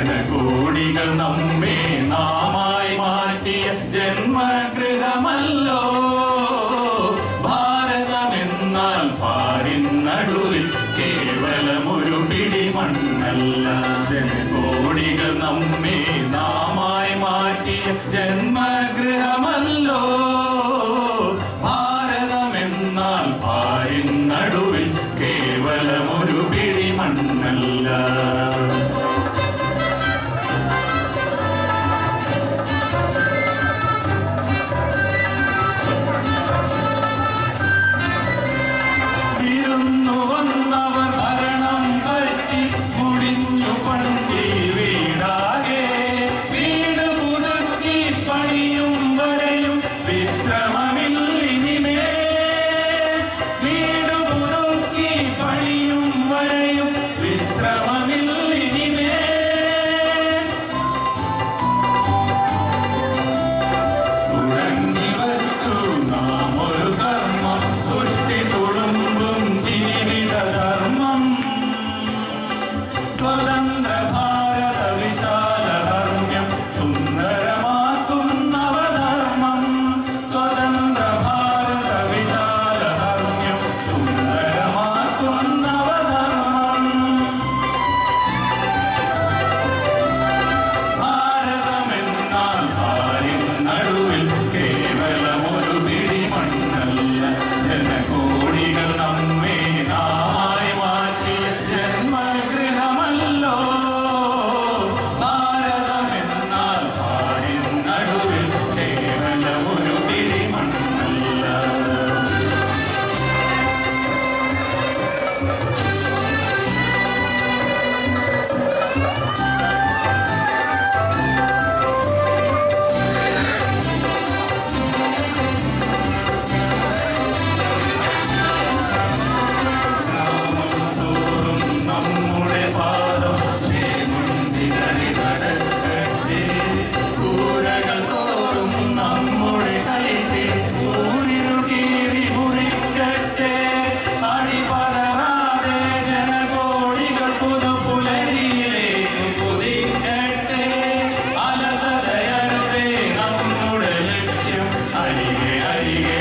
ജനകോടികൾ നമ്മെ നാമായി മാറ്റിയ ജന്മഗൃഹമല്ലോ ഭാരതമെന്നാൽ പാരിൻ നടുവിൽ കേവലമൊരു പിടി മണ്ണല്ല. ജനകോടികൾ നമ്മെ നാമായി മാറ്റിയ ജന്മഗൃഹമല്ലോ ഭാരതമെന്നാൽ പാരിൻ നടുവിൽ കേവലമൊരു പിടി മണ്ണല്ല. വന്നവർ ഭരണം പറ്റി മുടിഞ്ഞു പണ്ടി വീടാകെ വീട് പുതുക്കി പണിയും വരെയും വിശ്രമമില്ലിനിമേ. വീട് പുതുക്കി പണിയും വരെയും വിശ്രമമില്ലിനിമേ. തുടങ്ങി വച്ചു നാം ഒരു കർമ്മം സൃഷ്ടി തുളുമ്പും ജീവിതധർമ്മം. സ്വതന്ത്ര ഭാരത വിശാലധർമ്മ്യം സുന്ദരമാക്കും നവധർമ്മം. സ്വതന്ത്ര ഭാരത വിശാലധർമ്മ്യം സുന്ദരമാക്കും നവധർമ്മം. ഭാരതമെന്നാൽ ഭാരിൻ നടുവിൽ കേവലമൊരു പിടി മണ്ണല്ല. ജനകോടികൾ നമ്മെ നാമായി മാറ്റിയ ജന്മഗൃഹമല്ലോ ഭാരതമെന്നാൽ പാരിൻ നടുവിൽ കേവലമൊരു പിടി മണ്ണല്ല. നമ്മുടെ പാദം ചേമുണ്ടിതറി നടക്കട്ടെ. കൂരകൾ തോറും നമ്മുടെ കൈകൾ ഊരിനു കീറി മുറിക്കട്ടെ. അടിപതറാതെ ജനകോടികൾ പുതുപുലരിയിലേക്ക് കുതിക്കട്ടെ. അലസതയരുതേ നമ്മുടെ ലക്ഷ്യം അരികെ അരികെ